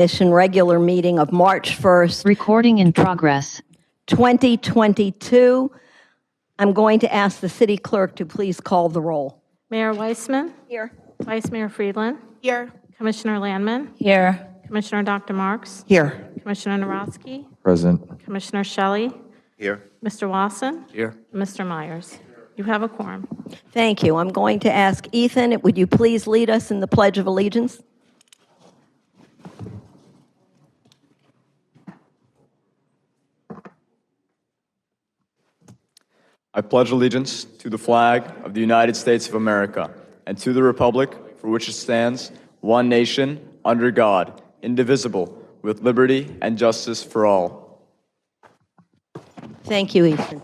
Commission regular meeting of March 1st, Recording in progress. 2022. I'm going to ask the city clerk to please call the roll. Mayor Weissman. Here. Vice Mayor Friedland. Here. Commissioner Landman. Here. Commissioner Dr. Marks. Here. Commissioner Narotsky. Present. Commissioner Shelley. Here. Mr. Wasson. Here. Mr. Myers. You have a quorum. Thank you. I'm going to ask Ethan, would you please lead us in the Pledge of Allegiance? I pledge allegiance to the flag of the United States of America and to the republic for which it stands, one nation, under God, indivisible, with liberty and justice for all. Thank you, Ethan.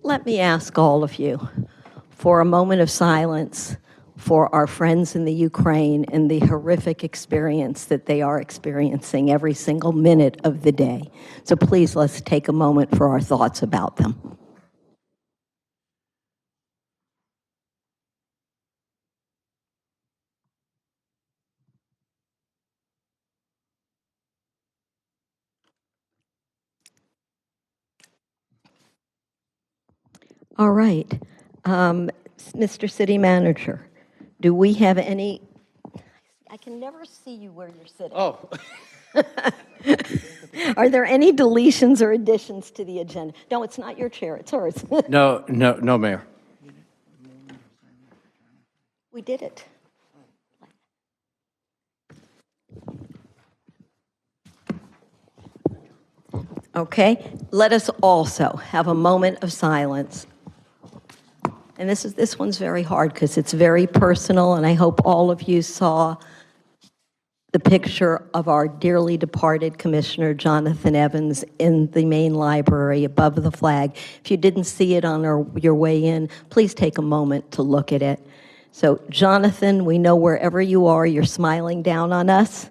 Let me ask all of you for a moment of silence for our friends in the Ukraine and the horrific experience that they are experiencing every single minute of the day. So please, let's take a moment for our thoughts about them. All right. Mr. City Manager, do we have any? I can never see you where you're sitting. Oh, Are there any deletions or additions to the agenda? No, it's not your chair, it's hers. no, Mayor. We did it. Okay, let us also have a moment of silence. And this one's very hard because it's very personal, and I hope all of you saw the picture of our dearly departed Commissioner Jonathan Evans in the main library above the flag. If you didn't see it on your way in, please take a moment to look at it. So, Jonathan, we know wherever you are, you're smiling down on us,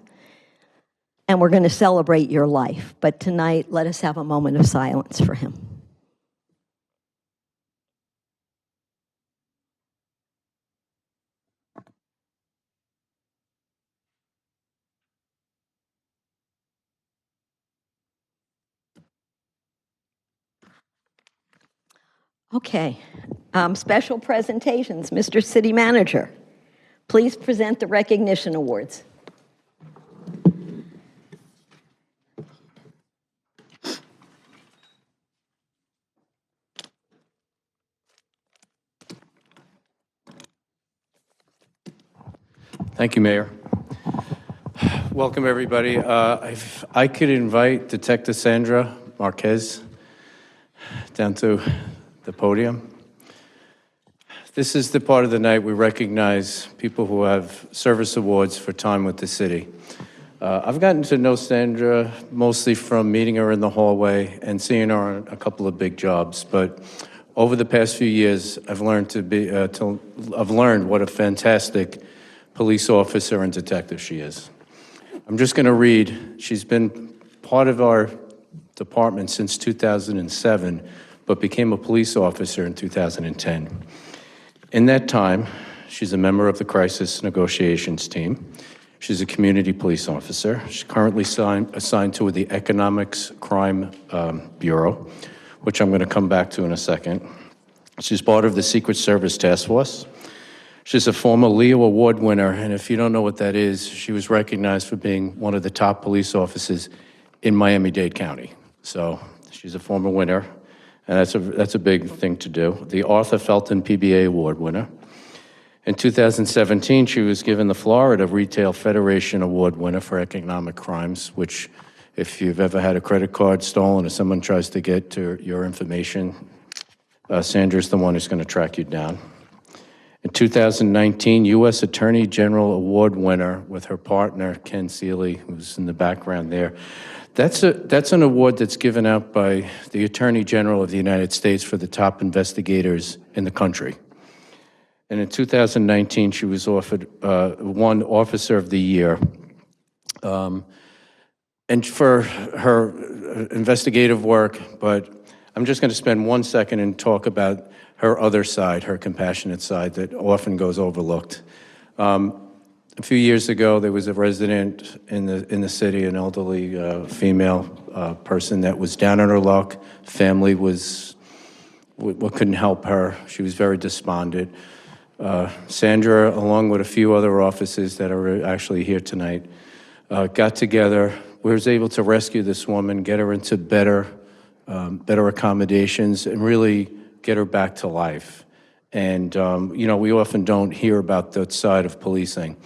and we're going to celebrate your life. But tonight, let us have a moment of silence for him. Okay, special presentations. Mr. City Manager, please present the recognition awards. Thank you, Mayor. Welcome, everybody. If I could invite Detective Sandra Marquez down to the podium. This is the part of the night we recognize people who have service awards for time with the city. I've gotten to know Sandra mostly from meeting her in the hallway and seeing her on a couple of big jobs, but over the past few years, I've learned I've learned what a fantastic police officer and detective she is. I'm just going to read. She's been part of our department since 2007, but became a police officer in 2010. In that time, she's a member of the crisis negotiations team. She's a community police officer. She's currently assigned to the Economics Crime Bureau, which I'm going to come back to in a second. She's part of the Secret Service Task Force. She's a former Leo Award winner, and if you don't know what that is, she was recognized for being one of the top police officers in Miami-Dade County. So she's a former winner, and that's a big thing to do. The Arthur Felton PBA Award winner. In 2017, she was given the Florida Retail Federation Award winner for economic crimes, which if you've ever had a credit card stolen or someone tries to get to your information, Sandra's the one who's going to track you down. In 2019, U.S. Attorney General Award winner with her partner, Ken Seeley, who's in the background there. That's an award that's given out by the Attorney General of the United States for the top investigators in the country. And in 2019, she was won Officer of the Year. And for her investigative work, but I'm just going to spend 1 second and talk about her other side, her compassionate side that often goes overlooked. A few years ago, there was a resident in the city, an elderly female person that was down on her luck. Family couldn't help her. She was very despondent. Sandra, along with a few other officers that are actually here tonight, got together. We was able to rescue this woman, get her into better accommodations, and really get her back to life. And, we often don't hear about that side of policing.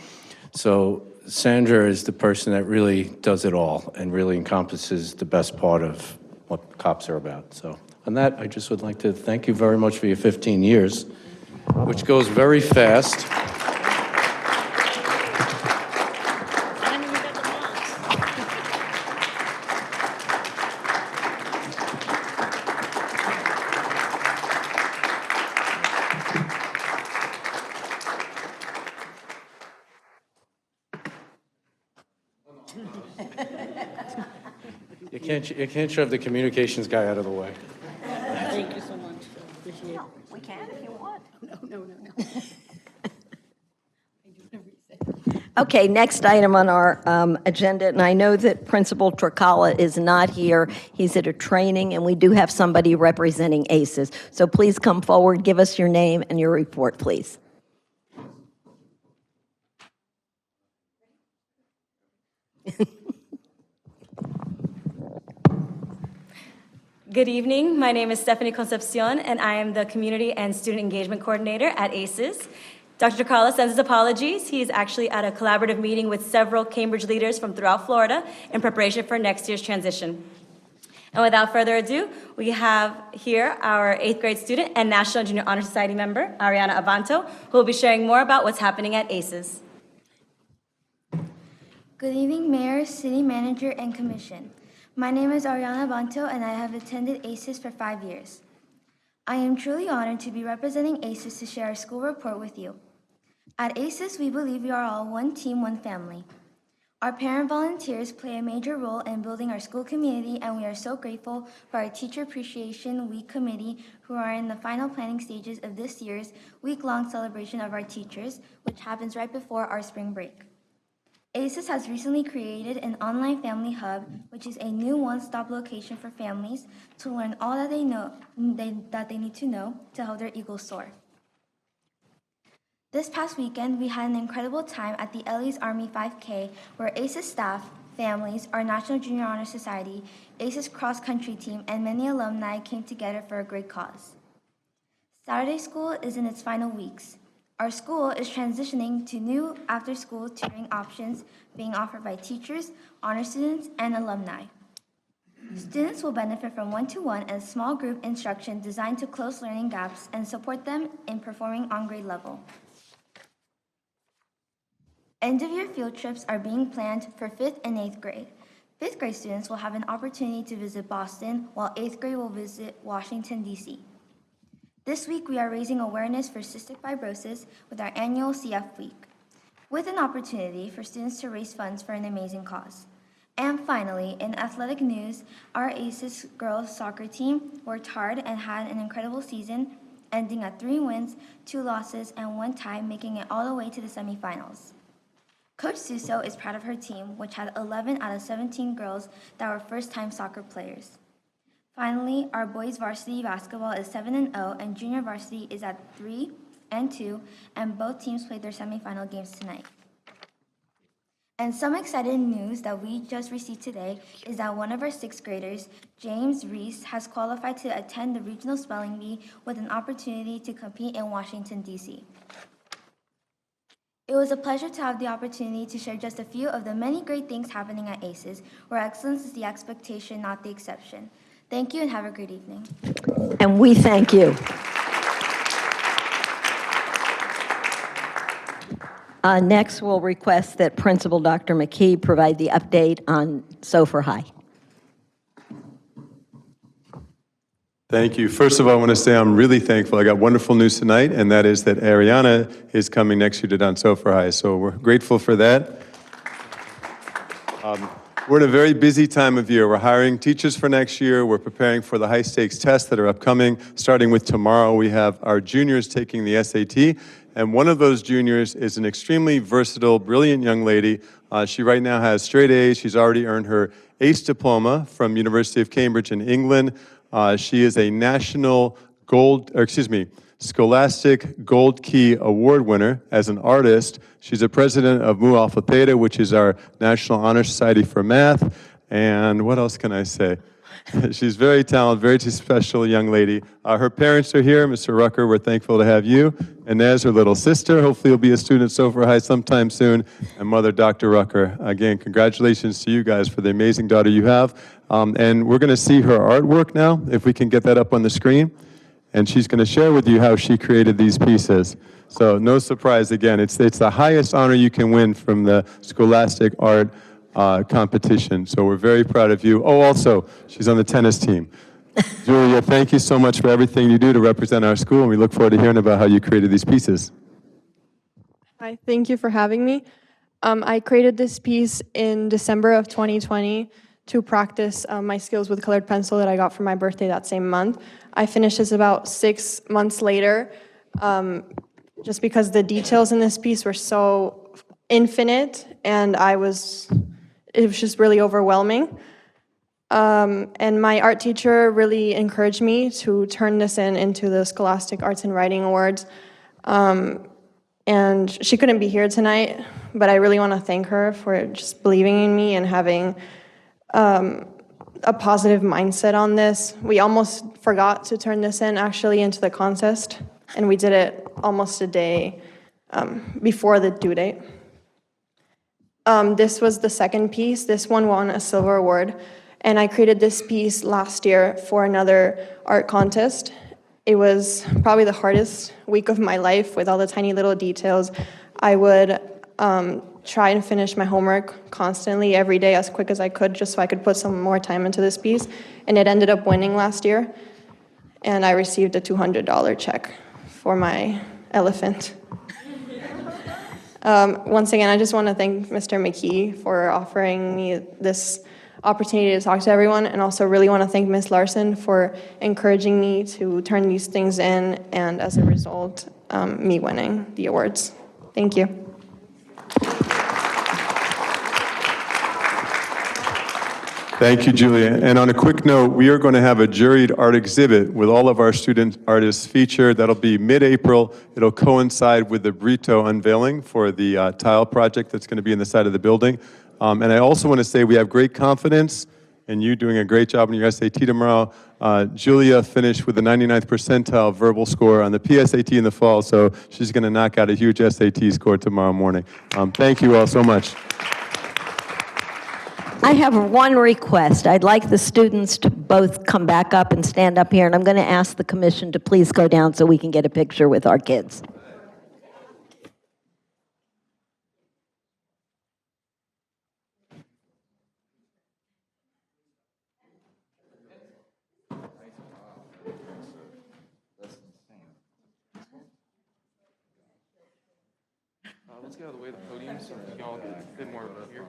So Sandra is the person that really does it all and really encompasses the best part of what cops are about. So on that, I just would like to thank you very much for your 15 years, which goes very fast. You can't shove the communications guy out of the way. Thank you so much. Appreciate it. We can if you want. No. Okay, next item on our agenda, and I know that Principal Tricala is not here. He's at a training, and we do have somebody representing ACES. So please come forward, give us your name and your report, please. Good evening. My name is Stephanie Concepcion, and I am the Community and Student Engagement Coordinator at ACES. Dr. Tricala sends his apologies. He is actually at a collaborative meeting with several Cambridge leaders from throughout Florida in preparation for next year's transition. And without further ado, we have here our 8th grade student and National Junior Honor Society member, Ariana Avanto, who will be sharing more about what's happening at ACES. Good evening, Mayor, City Manager, and Commission. My name is Ariana Banto, and I have attended ACES for 5 years. I am truly honored to be representing ACES to share our school report with you. At ACES, we believe we are all one team, one family. Our parent volunteers play a major role in building our school community, and we are so grateful for our Teacher Appreciation Week Committee, who are in the final planning stages of this year's week-long celebration of our teachers, which happens right before our spring break. ACES has recently created an online family hub, which is a new one-stop location for families to learn all that they need to know to help their Eagles soar. This past weekend, we had an incredible time at the Ellie's Army 5K, where ACES staff, families, our National Junior Honor Society, ACES cross-country team, and many alumni came together for a great cause. Saturday school is in its final weeks. Our school is transitioning to new after-school tutoring options being offered by teachers, honor students, and alumni. Students will benefit from one-to-one and small group instruction designed to close learning gaps and support them in performing on grade level. End-of-year field trips are being planned for 5th and 8th grade. 5th grade students will have an opportunity to visit Boston, while 8th grade will visit Washington, D.C. This week, we are raising awareness for cystic fibrosis with our annual CF Week, with an opportunity for students to raise funds for an amazing cause. And finally, in athletic news, our ACES girls soccer team worked hard and had an incredible season, ending at 3 wins, 2 losses, and 1 tie, making it all the way to the semifinals. Coach Suso is proud of her team, which had 11 out of 17 girls that were first-time soccer players. Finally, our boys varsity basketball is 7-0, and junior varsity is at 3-2, and both teams played their semifinal games tonight. And some exciting news that we just received today is that one of our 6th graders, James Reese, has qualified to attend the regional spelling bee with an opportunity to compete in Washington, D.C. It was a pleasure to have the opportunity to share just a few of the many great things happening at ACES, where excellence is the expectation, not the exception. Thank you and have a great evening. And we thank you. Next, we'll request that Principal Dr. McKee provide the update on Sofer High. Thank you. First of all, I want to say I'm really thankful. I got wonderful news tonight, and that is that Ariana is coming next year to Don Sofer High, so we're grateful for that. We're in a very busy time of year. We're hiring teachers for next year. We're preparing for the high-stakes tests that are upcoming. Starting with tomorrow, we have our juniors taking the SAT, and one of those juniors is an extremely versatile, brilliant young lady. She right now has straight A's. She's already earned her ACE diploma from University of Cambridge in England. She is a national Scholastic Gold Key Award winner as an artist. She's a president of Mu Alpha Theta, which is our National Honor Society for Math. And what else can I say? She's very talented, very special young lady. Her parents are here. Mr. Rucker, we're thankful to have you. Inez, her little sister, hopefully will be a student at Sofer High sometime soon. And mother, Dr. Rucker. Again, congratulations to you guys for the amazing daughter you have. And we're going to see her artwork now, if we can get that up on the screen. And she's going to share with you how she created these pieces. So no surprise, again, it's the highest honor you can win from the Scholastic Art competition. So we're very proud of you. Oh, also, she's on the tennis team. Julia, thank you so much for everything you do to represent our school, and we look forward to hearing about how you created these pieces. Hi, thank you for having me. I created this piece in December of 2020 to practice my skills with colored pencil that I got for my birthday that same month. I finished this about 6 months later, just because the details in this piece were so infinite, and it was just really overwhelming. And my art teacher really encouraged me to turn this into the Scholastic Arts and Writing Awards. And she couldn't be here tonight, but I really want to thank her for just believing in me and having a positive mindset on this. We almost forgot to turn this actually into the contest, and we did it almost a day before the due date. This was the second piece. This one won a silver award, and I created this piece last year for another art contest. It was probably the hardest week of my life with all the tiny little details. I would try and finish my homework constantly every day as quick as I could, just so I could put some more time into this piece. And it ended up winning last year. And I received a $200 check for my elephant. Once again, I just want to thank Mr. McKee for offering me this opportunity to talk to everyone, and also really want to thank Ms. Larson for encouraging me to turn these things in, and as a result, me winning the awards. Thank you. Thank you, Julia. And on a quick note, we are going to have a juried art exhibit with all of our student artists featured. That'll be mid-April. It'll coincide with the Brito unveiling for the tile project that's going to be in the side of the building. And I also want to say we have great confidence in you doing a great job on your SAT tomorrow. Julia finished with the 99th percentile verbal score on the PSAT in the fall, so she's going to knock out a huge SAT score tomorrow morning. Thank you all so much. I have one request. I'd like the students to both come back up and stand up here, and I'm going to ask the commission to please go down so we can get a picture with our kids. Let's get out of the way of the podium so we can all get a bit more here.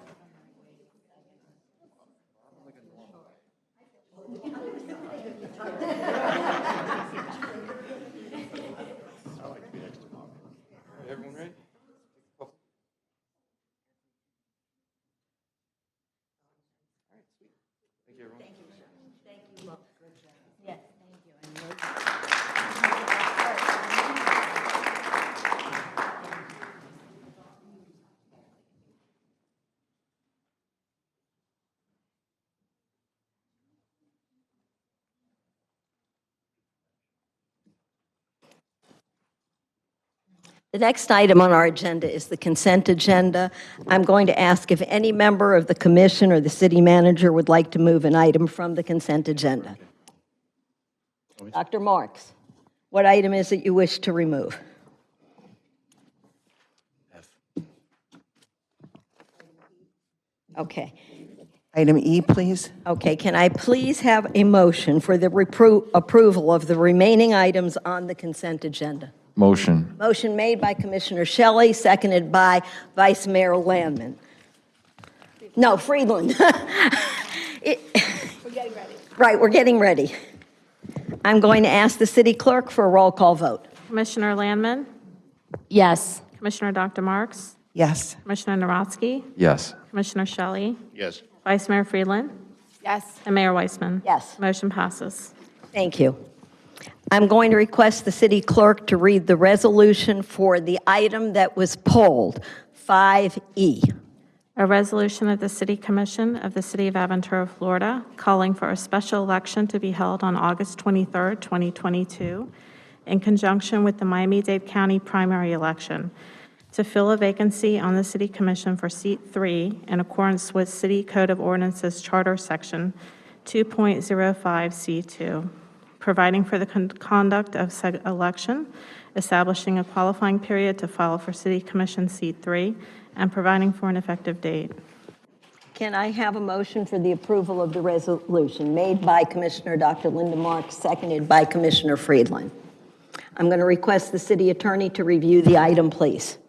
Everyone ready? Thank you, everyone. The next item on our agenda is the consent agenda. I'm going to ask if any member of the commission or the city manager would like to move an item from the consent agenda. Dr. Marks, what item is it you wish to remove? Okay. Item E, please. Okay, can I please have a motion for the approval of the remaining items on the consent agenda? Motion. Motion made by Commissioner Shelley, seconded by Vice Mayor Landman. No, Friedland. We're getting ready. Right, we're getting ready. I'm going to ask the city clerk for a roll call vote. Commissioner Landman? Yes. Commissioner Dr. Marks? Yes. Commissioner Naronsky? Yes. Commissioner Shelley? Yes. Vice Mayor Friedland? Yes. And Mayor Weissman? Yes. Motion passes. Thank you. I'm going to request the city clerk to read the resolution for the item that was polled, 5E. A resolution of the City Commission of the City of Aventura, Florida, calling for a special election to be held on August 23, 2022, in conjunction with the Miami-Dade County primary election, to fill a vacancy on the City Commission for Seat 3 in accordance with City Code of Ordinances Charter Section 2.05C2, providing for the conduct of said election, establishing a qualifying period to file for City Commission Seat 3, and providing for an effective date. Can I have a motion for the approval of the resolution made by Commissioner Dr. Linda Marks, seconded by Commissioner Friedland? I'm going to request the city attorney to review the item, please.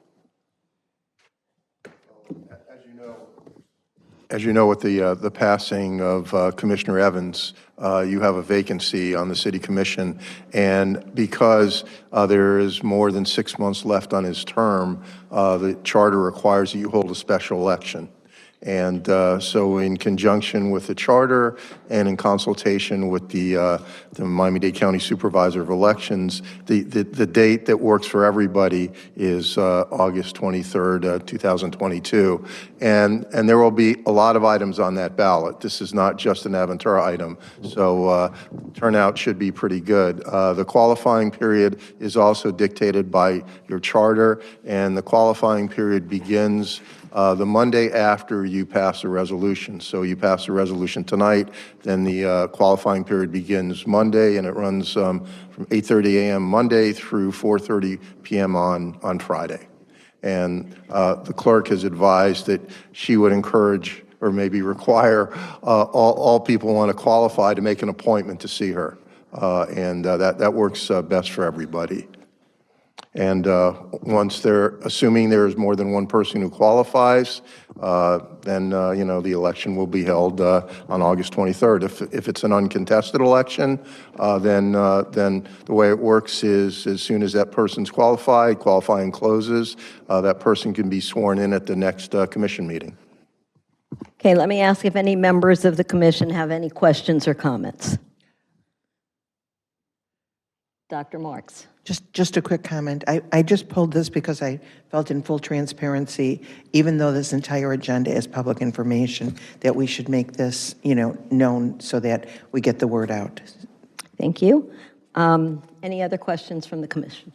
As you know, with the passing of Commissioner Evans, you have a vacancy on the City Commission, and because there is more than 6 months left on his term, the charter requires that you hold a special election. And so in conjunction with the charter and in consultation with the Miami-Dade County Supervisor of Elections, the date that works for everybody is August 23rd, 2022. And there will be a lot of items on that ballot. This is not just an Aventura item, so turnout should be pretty good. The qualifying period is also dictated by your charter, and the qualifying period begins the Monday after you pass a resolution. So you pass a resolution tonight, then the qualifying period begins Monday, and it runs from 8:30 a.m. Monday through 4:30 p.m. on Friday. And the clerk has advised that she would encourage or maybe require all people who want to qualify to make an appointment to see her. And that works best for everybody. And once assuming there is more than one person who qualifies, then, the election will be held on August 23rd. If it's an uncontested election, then the way it works is as soon as that person's qualifying closes, that person can be sworn in at the next commission meeting. Okay, let me ask if any members of the commission have any questions or comments. Dr. Marks. Just a quick comment. I just pulled this because I felt in full transparency, even though this entire agenda is public information, that we should make this, known so that we get the word out. Thank you. Any other questions from the commission?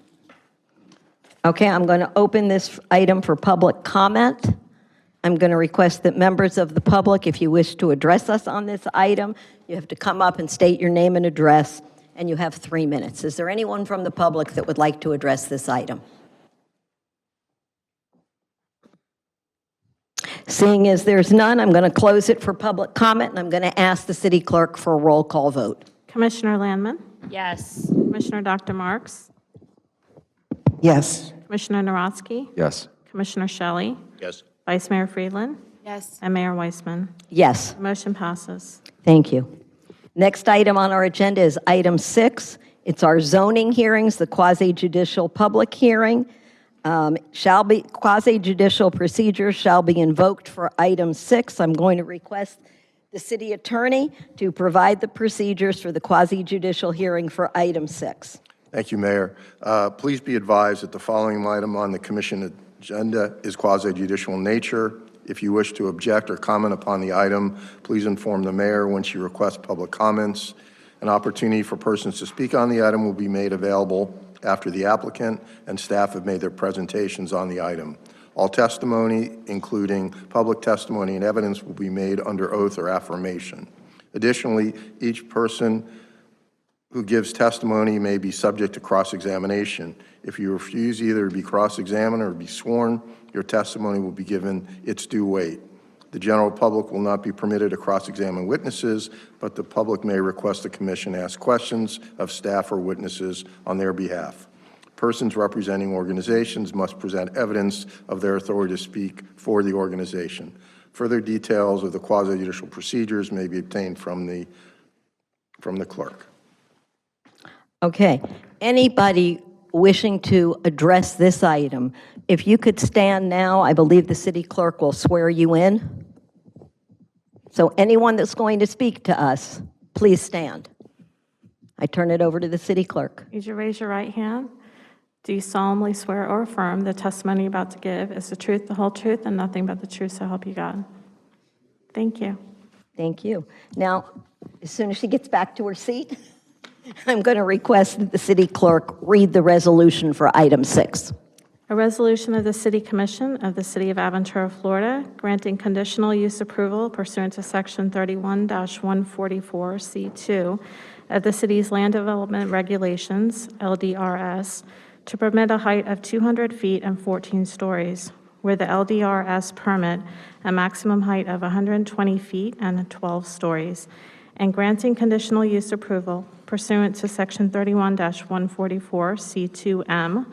Okay, I'm going to open this item for public comment. I'm going to request that members of the public, if you wish to address us on this item, you have to come up and state your name and address, and you have 3 minutes. Is there anyone from the public that would like to address this item? Seeing as there's none, I'm going to close it for public comment, and I'm going to ask the city clerk for a roll call vote. Commissioner Landman? Yes. Commissioner Dr. Marks? Yes. Commissioner Naronsky? Yes. Commissioner Shelley? Yes. Vice Mayor Friedland? Yes. And Mayor Weissman? Yes. Motion passes. Thank you. Next item on our agenda is item 6. It's our zoning hearings, the quasi-judicial public hearing. Quasi-judicial procedures shall be invoked for item 6. I'm going to request the city attorney to provide the procedures for the quasi-judicial hearing for item 6. Thank you, Mayor. Please be advised that the following item on the commission agenda is quasi-judicial in nature. If you wish to object or comment upon the item, please inform the mayor when she requests public comments. An opportunity for persons to speak on the item will be made available after the applicant and staff have made their presentations on the item. All testimony, including public testimony and evidence, will be made under oath or affirmation. Additionally, each person who gives testimony may be subject to cross-examination. If you refuse either to be cross-examined or be sworn, your testimony will be given its due weight. The general public will not be permitted to cross-examine witnesses, but the public may request the commission ask questions of staff or witnesses on their behalf. Persons representing organizations must present evidence of their authority to speak for the organization. Further details of the quasi-judicial procedures may be obtained from the clerk. Okay. Anybody wishing to address this item, if you could stand now, I believe the city clerk will swear you in. So anyone that's going to speak to us, please stand. I turn it over to the city clerk. Would you raise your right hand? Do you solemnly swear or affirm the testimony you're about to give is the truth, the whole truth, and nothing but the truth, so help you God? Thank you. Thank you. Now, as soon as she gets back to her seat, I'm going to request that the city clerk read the resolution for item 6. A resolution of the City Commission of the City of Aventura, Florida, granting conditional use approval pursuant to Section 31-144C2 of the city's Land Development Regulations, LDRS, to permit a height of 200 feet and 14 stories, where the LDRS permit a maximum height of 120 feet and 12 stories, and granting conditional use approval pursuant to Section 31-144C2M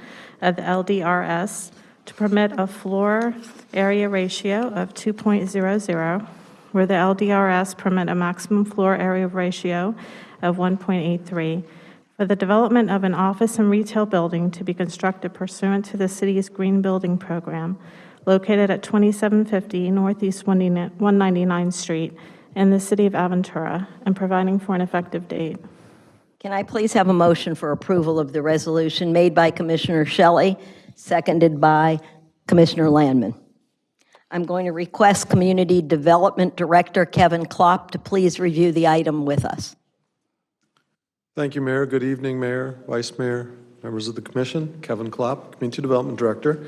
of the LDRS to permit a floor area ratio of 2.00, where the LDRS permit a maximum floor area ratio of 1.83, for the development of an office and retail building to be constructed pursuant to the city's Green Building Program, located at 2750 Northeast 199th Street in the city of Aventura, and providing for an effective date. Can I please have a motion for approval of the resolution made by Commissioner Shelley, seconded by Commissioner Landman? I'm going to request Community Development Director Kevin Klopp to please review the item with us. Thank you, Mayor. Good evening, Mayor, Vice Mayor, members of the Commission. Kevin Klopp, Community Development Director.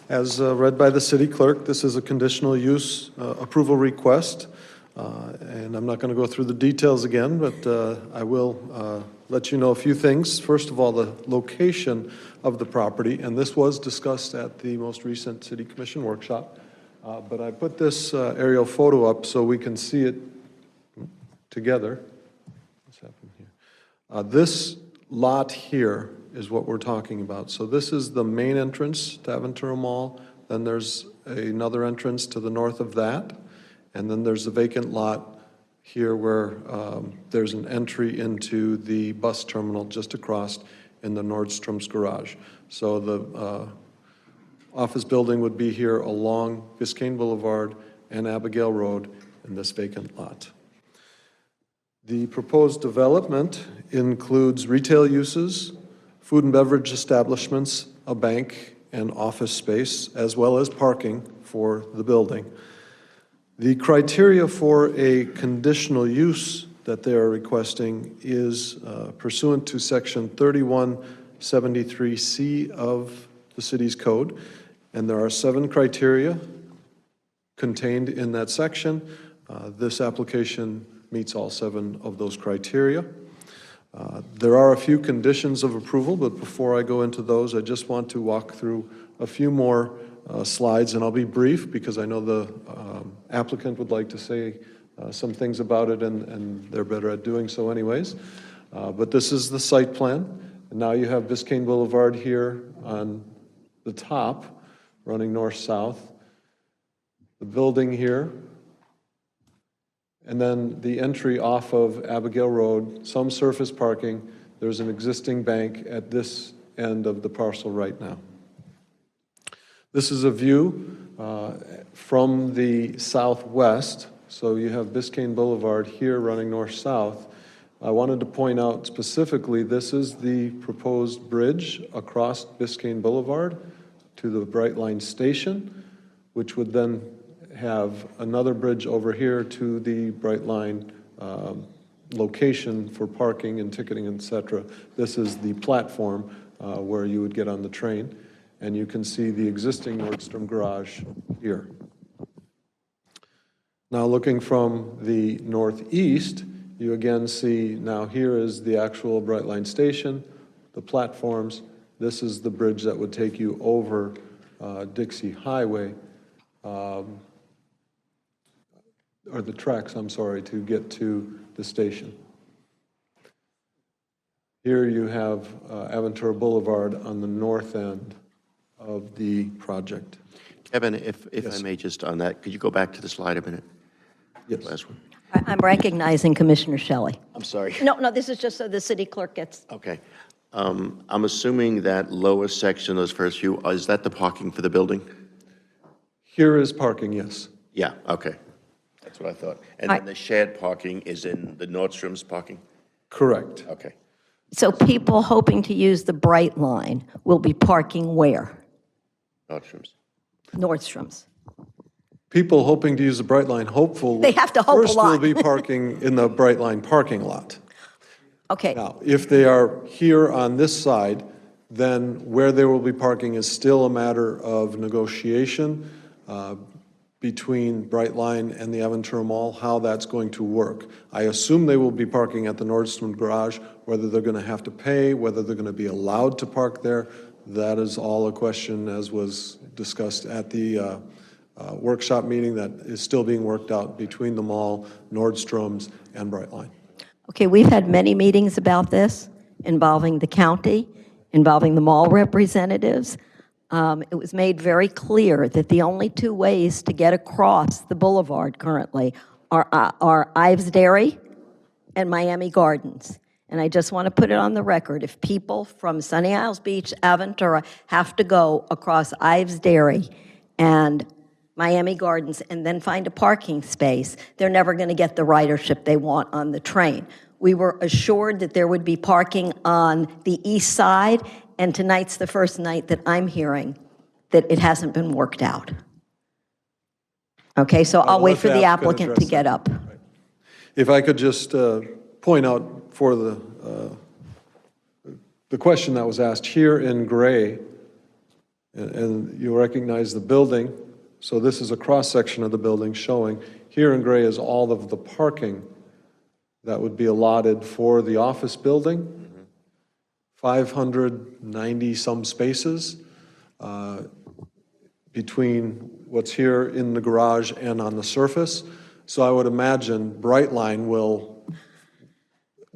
As read by the City Clerk, this is a conditional use approval request. And I'm not going to go through the details again, but I will let you know a few things. First of all, the location of the property, and this was discussed at the most recent City Commission workshop. But I put this aerial photo up so we can see it together. What's happening here? This lot here is what we're talking about. So this is the main entrance to Aventura Mall. Then there's another entrance to the north of that. And then there's a vacant lot here where there's an entry into the bus terminal just across in the Nordstrom's garage. So the office building would be here along Biscayne Boulevard and Abigail Road in this vacant lot. The proposed development includes retail uses, food and beverage establishments, a bank, and office space, as well as parking for the building. The criteria for a conditional use that they are requesting is pursuant to Section 3173C of the city's code, and there are 7 criteria contained in that section. This application meets all 7 of those criteria. There are a few conditions of approval, but before I go into those, I just want to walk through a few more slides, and I'll be brief because I know the applicant would like to say some things about it, and they're better at doing so anyways. But this is the site plan, and now you have Biscayne Boulevard here on the top, running north-south, the building here, and then the entry off of Abigail Road, some surface parking. There's an existing bank at this end of the parcel right now. This is a view from the southwest. So you have Biscayne Boulevard here running north-south. I wanted to point out specifically, this is the proposed bridge across Biscayne Boulevard to the Brightline Station, which would then have another bridge over here to the Brightline location for parking and ticketing, etc. This is the platform where you would get on the train, and you can see the existing Nordstrom garage here. Now looking from the northeast, you again see now here is the actual Brightline Station, the platforms. This is the bridge that would take you over Dixie Highway, or the tracks, I'm sorry, to get to the station. Here you have Aventura Boulevard on the north end of the project. Kevin, if Yes. I may, just on that, could you go back to the slide a minute? Yes. Last one. I'm recognizing Commissioner Shelley. I'm sorry. No, this is just so the city clerk gets, Okay. I'm assuming that lower section, those first few, is that the parking for the building? Here is parking, yes. Yeah, okay. That's what I thought. And I- then the shared parking is in the Nordstrom's parking? Correct. Okay. so people hoping to use the Bright Line will be parking where? Nordstrom's. Nordstrom's. People hoping to use the Brightline, hopeful. They have to hope a First will lot. be parking in the Brightline parking lot. Okay, Now, if they are here on this side, then where they will be parking is still a matter of negotiation between Brightline and the Aventura Mall, how that's going to work. I assume they will be parking at the Nordstrom garage. Whether they're going to have to pay, whether they're going to be allowed to park there, that is all a question, as was discussed at the workshop meeting, that is still being worked out between the mall, Nordstrom's, and Brightline. okay, we've had many meetings about this involving the county, involving the mall representatives. It was made very clear that the only two ways to get across the boulevard currently are Ives Dairy and Miami Gardens. And I just want to put it on the record, if people from Sunny Isles Beach, Aventura have to go across Ives Dairy and Miami Gardens and then find a parking space, they're never going to get the ridership they want on the train. We were assured that there would be parking on the east side, and tonight's the first night that I'm hearing that it hasn't been worked out. Okay, so I'll wait for the applicant to get up. If I could just point out for the question that was asked here in gray, and you recognize the building, so this is a cross-section of the building showing, here in gray is all of the parking that would be allotted for the office building, 590-some spaces between what's here in the garage and on the surface. So I would imagine Brightline will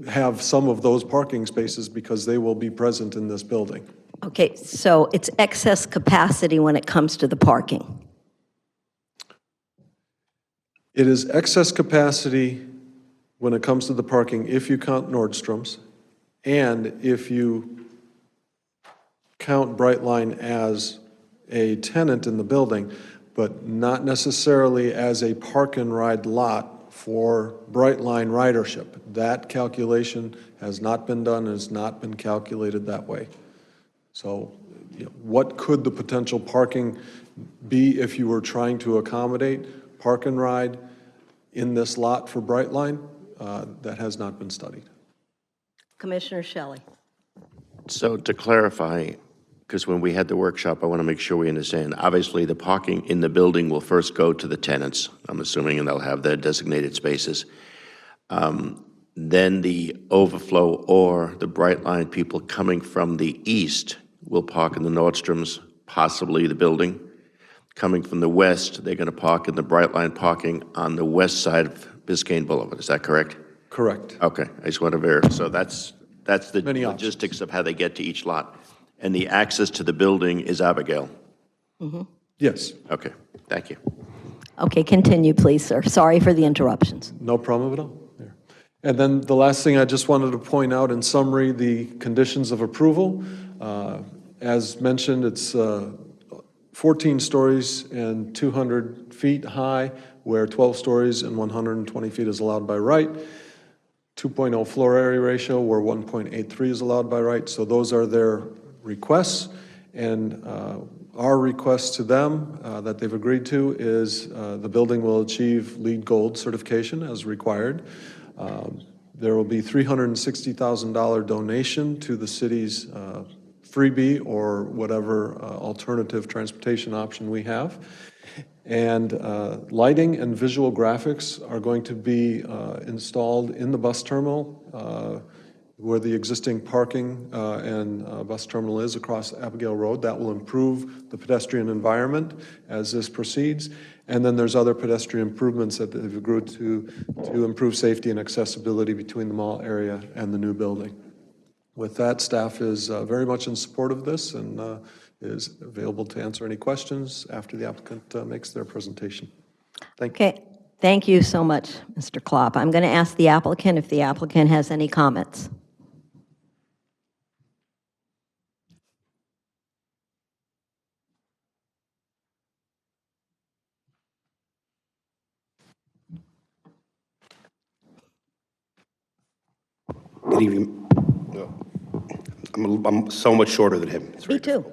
have some of those parking spaces because they will be present in this building. Okay, so it's excess capacity when it comes to the parking. It is excess capacity when it comes to the parking if you count Nordstrom's, and if you count Brightline as a tenant in the building, but not necessarily as a park and ride lot for Brightline ridership. That calculation has not been done, has not been calculated that way. So what could the potential parking be if you were trying to accommodate park and ride in this lot for Brightline? That has not been studied. Commissioner Shelley. So to clarify, because when we had the workshop, I want to make sure we understand. Obviously, the parking in the building will first go to the tenants, I'm assuming, and they'll have their designated spaces. Then the overflow or the Brightline people coming from the east will park in the Nordstrom's, possibly the building. Coming from the west, they're going to park in the Brightline parking on the west side of Biscayne Boulevard. Is that correct? Correct. Okay, I just want to verify. So that's the Many options. logistics of how they get to each lot. And the access to the building is Abigail? Yes, Okay, thank you. Okay, continue, please, sir. Sorry for the interruptions. no problem at all. There. And then the last thing I just wanted to point out in summary, the conditions of approval. As mentioned, it's 14 stories and 200 feet high, where 12 stories and 120 feet is allowed by right. 2.0 floor area ratio, where 1.83 is allowed by right. So those are their requests. And our request to them that they've agreed to is the building will achieve LEED Gold certification as required. There will be $360,000 donation to the city's freebie or whatever alternative transportation option we have. And lighting and visual graphics are going to be installed in the bus terminal where the existing parking and bus terminal is across Abigail Road. That will improve the pedestrian environment as this proceeds. And then there's other pedestrian improvements that they've agreed to improve safety and accessibility between the mall area and the new building. With that, staff is very much in support of this and is available to answer any questions after the applicant makes their presentation. Thank you. Okay, thank you so much, Mr. Klopp. I'm going to ask the applicant if the applicant has any comments. Good evening. I'm so much shorter than him. It's Me too.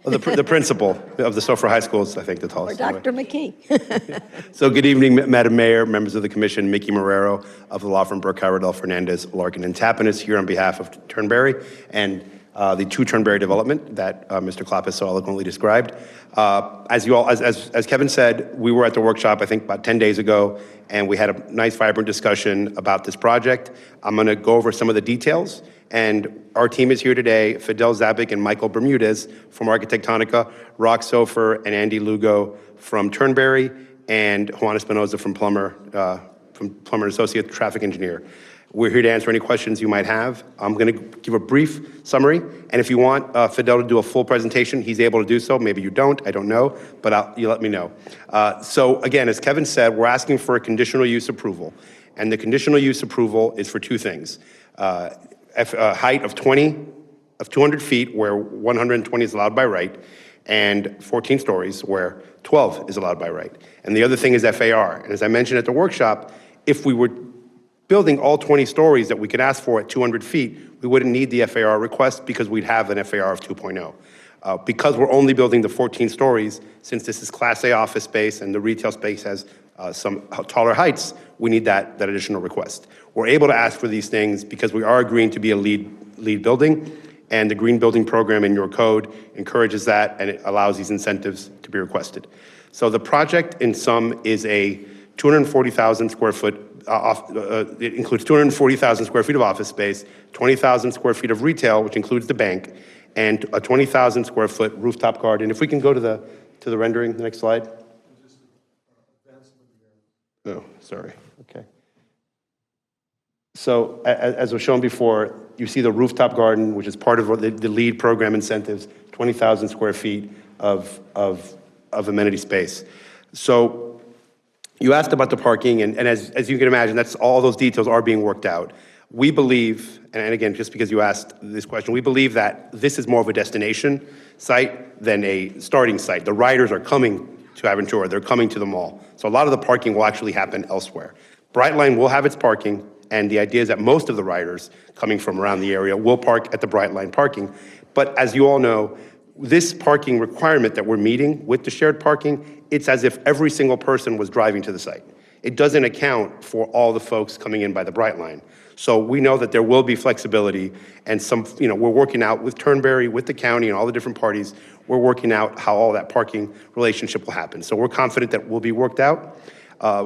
The principal of the Sofra High School is, I think, the Or tallest. Dr. McKee. So good evening, Madam Mayor, members of the commission, Mickey Marrero of the law firm Burke Howardell Fernandez, Larkin and Tappan is here on behalf of Turnberry and the 2 Turnberry development that Mr. Klopp has so eloquently described. As Kevin said, we were at the workshop, I think about 10 days ago, and we had a nice, vibrant discussion about this project. I'm going to go over some of the details, and our team is here today, Fidel Zabik and Michael Bermudez from Architectonica, Rock Sofer and Andy Lugo from Turnberry, and Juan Espinoza from Plummer Associate Traffic Engineer. We're here to answer any questions you might have. I'm going to give a brief summary, and if you want Fidel to do a full presentation, he's able to do so. Maybe you don't, I don't know, but you let me know. So again, as Kevin said, we're asking for a conditional use approval, and the conditional use approval is for 2 things. A height of 200 feet where 120 is allowed by right, and 14 stories where 12 is allowed by right. And the other thing is FAR. And as I mentioned at the workshop, if we were building all 20 stories that we could ask for at 200 feet, we wouldn't need the FAR request because we'd have an FAR of 2.0. Because we're only building the 14 stories, since this is Class A office space and the retail space has some taller heights, we need that additional request. We're able to ask for these things because we are agreeing to be a lead building, and the green building program in your code encourages that, and it allows these incentives to be requested. So the project in sum is a 240,000 square foot it includes 240,000 square feet of office space, 20,000 square feet of retail, which includes the bank, and a 20,000 square foot rooftop garden. If we can go to the rendering, the next slide. Oh, sorry. Okay. So as was shown before, you see the rooftop garden, which is part of the LEED program incentives, 20,000 square feet of amenity space. So you asked about the parking, and as you can imagine, that's all those details are being worked out. We believe, and again, just because you asked this question, we believe that this is more of a destination site than a starting site. The riders are coming to Aventura, they're coming to the mall. So a lot of the parking will actually happen elsewhere. Brightline will have its parking, and the idea is that most of the riders coming from around the area will park at the Brightline parking. But as you all know, this parking requirement that we're meeting with the shared parking, it's as if every single person was driving to the site. It doesn't account for all the folks coming in by the Brightline. So we know that there will be flexibility, and we're working out with Turnberry, with the county and all the different parties, we're working out how all that parking relationship will happen. So we're confident that will be worked out.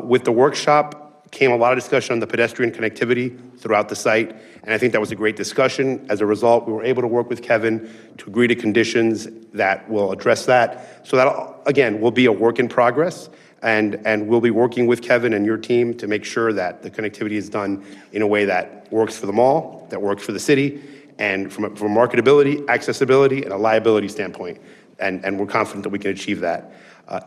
With the workshop came a lot of discussion on the pedestrian connectivity throughout the site, and I think that was a great discussion. As a result, we were able to work with Kevin to agree to conditions that will address that. So that, again, will be a work in progress, and we'll be working with Kevin and your team to make sure that the connectivity is done in a way that works for the mall, that works for the city, and from marketability, accessibility, and a liability standpoint. And we're confident that we can achieve that.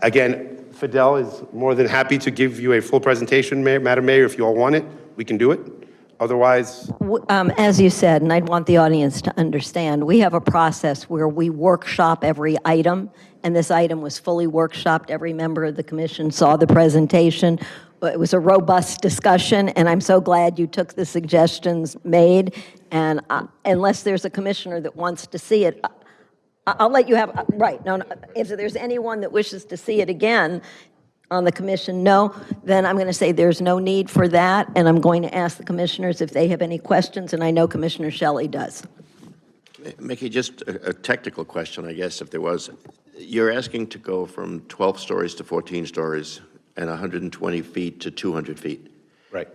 Again, Fidel is more than happy to give you a full presentation, Madam Mayor. If you all want it, we can do it. Otherwise, As you said, and I'd want the audience to understand, we have a process where we workshop every item, and this item was fully workshopped. Every member of the commission saw the presentation. It was a robust discussion, and I'm so glad you took the suggestions made. And unless there's a commissioner that wants to see it, I'll let you have, right, no, if there's anyone that wishes to see it again on the commission, no, then I'm going to say there's no need for that, and I'm going to ask the commissioners if they have any questions, and I know Commissioner Shelley does. Mickey, just a technical question, I guess, if there was. You're asking to go from 12 stories to 14 stories and 120 feet to 200 feet. right.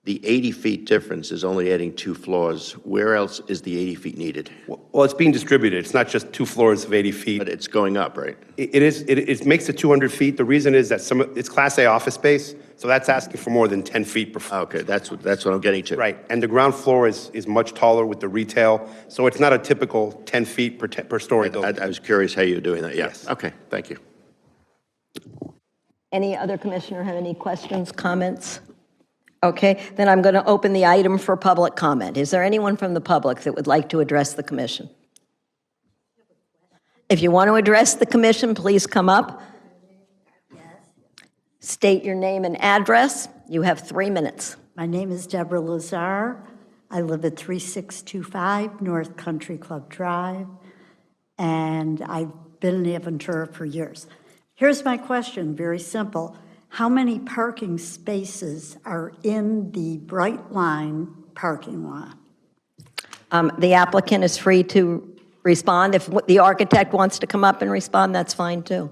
The 80 feet difference is only adding 2 floors. Where else is the 80 feet needed? Well, it's being distributed. It's not just 2 floors of 80 feet. But it's going up, right? It makes it 200 feet. The reason is that it's Class A office space, So that's asking for more than 10 feet per floor. Okay, that's what I'm getting to. Right, and the ground floor is much taller with the retail, so it's not a typical 10 feet per story building. I was curious how you're doing that, yeah. Yes. Okay, thank you. Any other commissioner have any questions, comments? Okay, then I'm going to open the item for public comment. Is there anyone from the public that would like to address the commission? If you want to address the commission, please come up. State your name and address. You have 3 minutes. My name is Deborah Lazar. I live at 3625 North Country Club Drive, and I've been in Aventura for years. Here's my question, very simple. How many parking spaces are in the Bright Line parking lot? The applicant is free to respond. If the architect wants to come up and respond, that's fine too.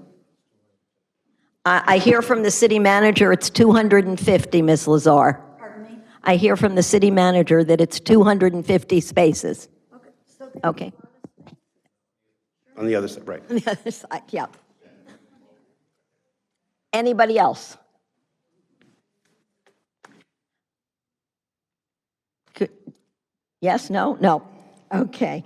I hear from the city manager it's 250, Ms. Lazar. Pardon me? I hear from the city manager that it's 250 spaces. Okay. On the other side, right. On the other side, yeah. Anybody else? Yes, no? No. Okay.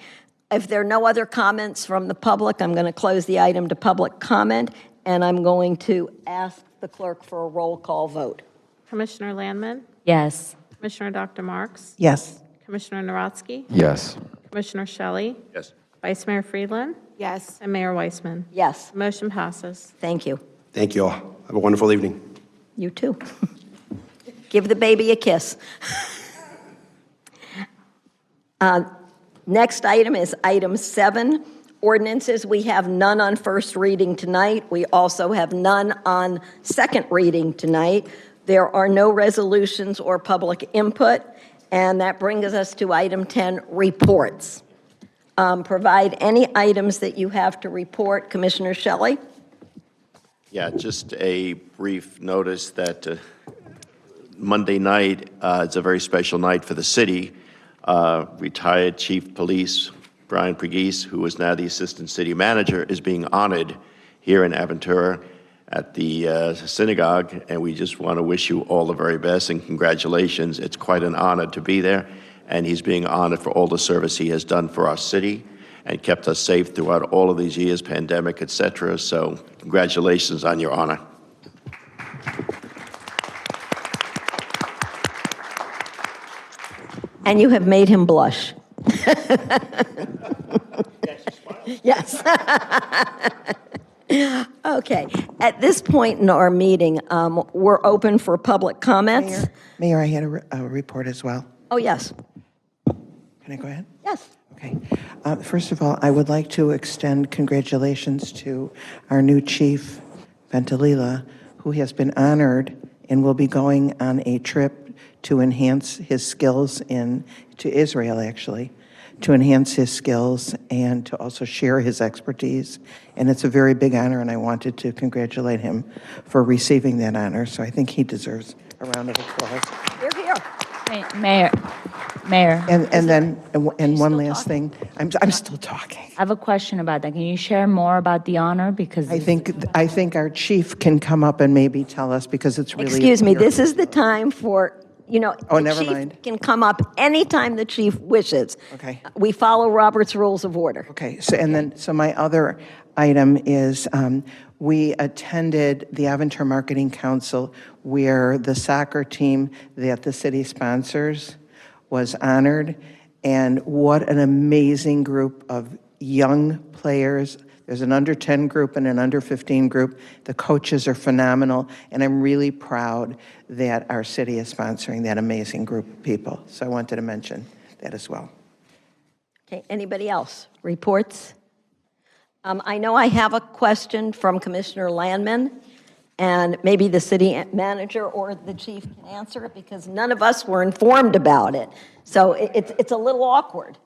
If there are no other comments from the public, I'm going to close the item to public comment, and I'm going to ask the clerk for a roll call vote. Commissioner Landman? Yes. Commissioner Dr. Marks? Yes. Commissioner Narodsky? Yes. Commissioner Shelley? Yes. Vice Mayor Friedland? Yes. And Mayor Weissman? Yes, Motion passes. thank you. Thank you all. Have a wonderful evening. You too. Give the baby a kiss. Next item is item 7, ordinances. We have none on first reading tonight. We also have none on second reading tonight. There are no resolutions or public input, and that brings us to item 10, reports. Provide any items that you have to report. Commissioner Shelley? Yeah, just a brief notice that Monday night is a very special night for the city. Retired Chief Police Brian Pregees, who is now the Assistant City Manager, is being honored here in Aventura at the synagogue, and we just want to wish you all the very best and congratulations. It's quite an honor to be there, and he's being honored for all the service he has done for our city and kept us safe throughout all of these years, pandemic, et cetera. So congratulations on your honor. And you have made him blush. Yes. Okay. At this point in our meeting, we're open for public comments. Mayor, I had a report as well. Oh, yes. Can I go ahead? Yes. Okay. First of all, I would like to extend congratulations to our new chief, Ventalila, who has been honored and will be going on a trip to enhance his skills to Israel, actually, to enhance his skills and to also share his expertise. And it's a very big honor, and I wanted to congratulate him for receiving that honor. So I think he deserves a round of applause. You're here. Mayor. And one last thing, I'm still talking. I have a question about that. Can you share more about the honor? Because I think our chief can come up and maybe tell us, because it's really. Excuse me, this is the time for, Oh, the never chief mind. can come up anytime the chief wishes. Okay. We follow Robert's Rules of Order. Okay, so my other item is, we attended the Aventura Marketing Council, where the soccer team that the city sponsors was honored, and what an amazing group of young players. There's an under 10 group and an under 15 group. The coaches are phenomenal, and I'm really proud that our city is sponsoring that amazing group of people. So I wanted to mention that as well. Okay, anybody else? Reports? I know I have a question from Commissioner Landman, and maybe the city manager or the chief can answer it, because none of us were informed about it. So it's a little awkward.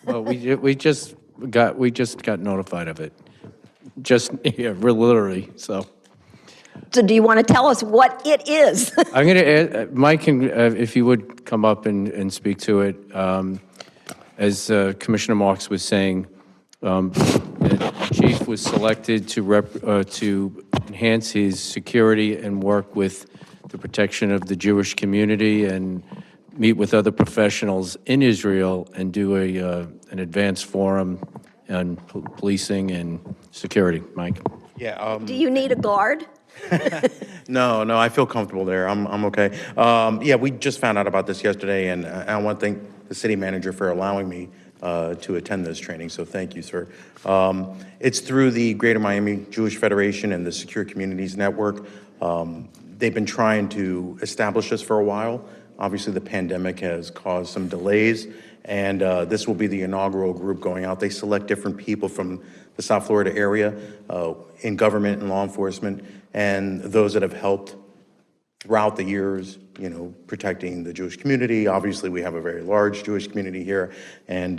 Well, we just got notified of it. Literally, so. So do you want to tell us what it is? I'm going to add, Mike, if you would come up and speak to it. As Commissioner Marks was saying, the chief was selected to enhance his security and work with the protection of the Jewish community and meet with other professionals in Israel and do an advanced forum on policing and security. Mike? Yeah. Do you need a guard? No, I feel comfortable there. I'm okay. Yeah, we just found out about this yesterday, and I want to thank the city manager for allowing me to attend this training, so thank you, sir. It's through the Greater Miami Jewish Federation and the Secure Communities Network. They've been trying to establish this for a while. Obviously, the pandemic has caused some delays, and this will be the inaugural group going out. They select different people from the South Florida area in government and law enforcement, and those that have helped throughout the years, you know, protecting the Jewish community. Obviously, we have a very large Jewish community here, and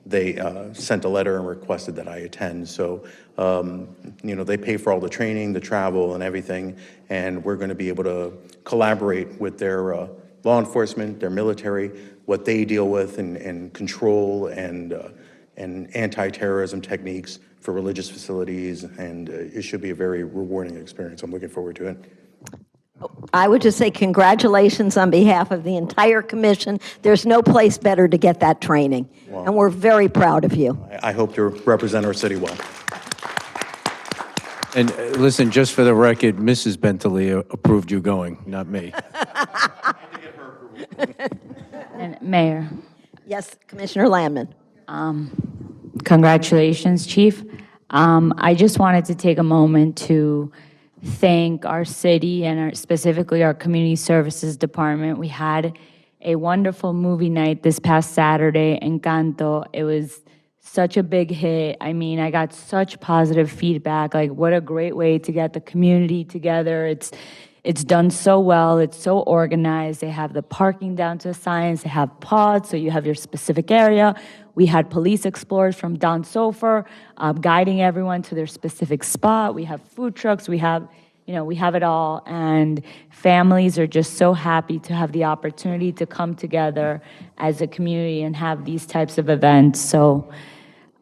they sent a letter and requested that I attend. So, you know, they pay for all the training, the travel, and everything, and we're going to be able to collaborate with their law enforcement, their military, what they deal with, and control and anti-terrorism techniques for religious facilities, and it should be a very rewarding experience. I'm looking forward to it. I would just say congratulations on behalf of the entire commission. There's no place better to get that training, and we're very proud of you. I hope to represent our city well. And listen, just for the record, Mrs. Bentalia approved you going, not me. And Mayor, Yes, Commissioner Landman. congratulations, Chief. I just wanted to take a moment to thank our city and specifically our Community Services Department. We had a wonderful movie night this past Saturday, Encanto. It was such a big hit. I mean, I got such positive feedback. Like, what a great way to get the community together. It's done so well. It's so organized. They have the parking down to a science. They have pods, so you have your specific area. We had police explorers from Don Sofer guiding everyone to their specific spot. We have food trucks. We have it all. And families are just so happy to have the opportunity to come together as a community and have these types of events. So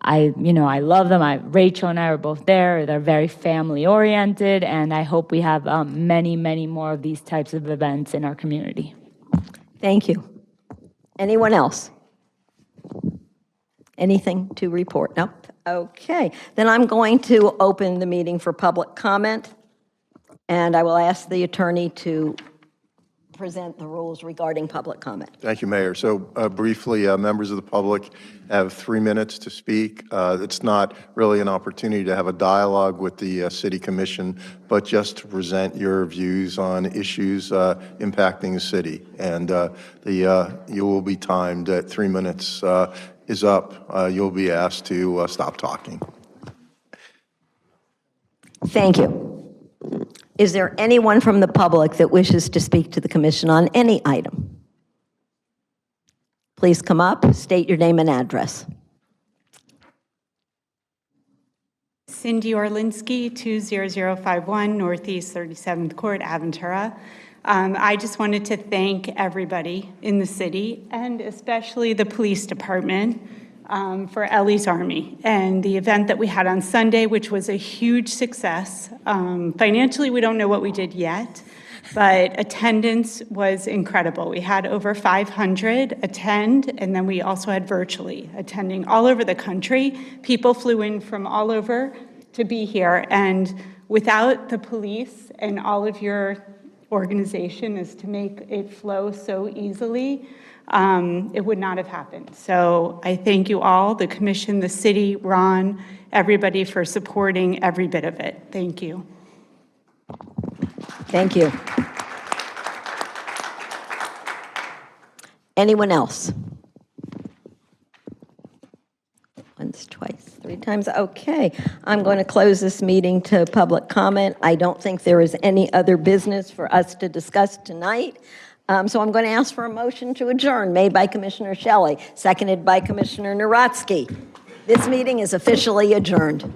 I love them. Rachel and I were both there. They're very family-oriented, and I hope we have many, many more of these types of events in our community. Thank you. Anyone else? Anything to report? No? Okay. Then I'm going to open the meeting for public comment, and I will ask the attorney to present the rules regarding public comment. Thank you, Mayor. So briefly, members of the public have 3 minutes to speak. It's not really an opportunity to have a dialogue with the City Commission, but just to present your views on issues impacting the city. And you will be timed at 3 minutes is up. You'll be asked to stop talking. Thank you. Is there anyone from the public that wishes to speak to the commission on any item? Please come up, state your name and address. Cindy Orlinsky, 20051 Northeast 37th Court, Aventura. I just wanted to thank everybody in the city, and especially the police department, for Ellie's Army and the event that we had on Sunday, which was a huge success. Financially, we don't know what we did yet, but attendance was incredible. We had over 500 attend, and then we also had virtually attending all over the country. People flew in from all over to be here, and without the police and all of your organization is to make it flow so easily, it would not have happened. So I thank you all, the commission, the city, Ron, everybody for supporting every bit of it. Thank you. Thank you. Anyone else? Once, twice, 3 times. Okay. I'm going to close this meeting to public comment. I don't think there is any other business for us to discuss tonight. So I'm going to ask for a motion to adjourn, made by Commissioner Shelley, seconded by Commissioner Narotsky. This meeting is officially adjourned.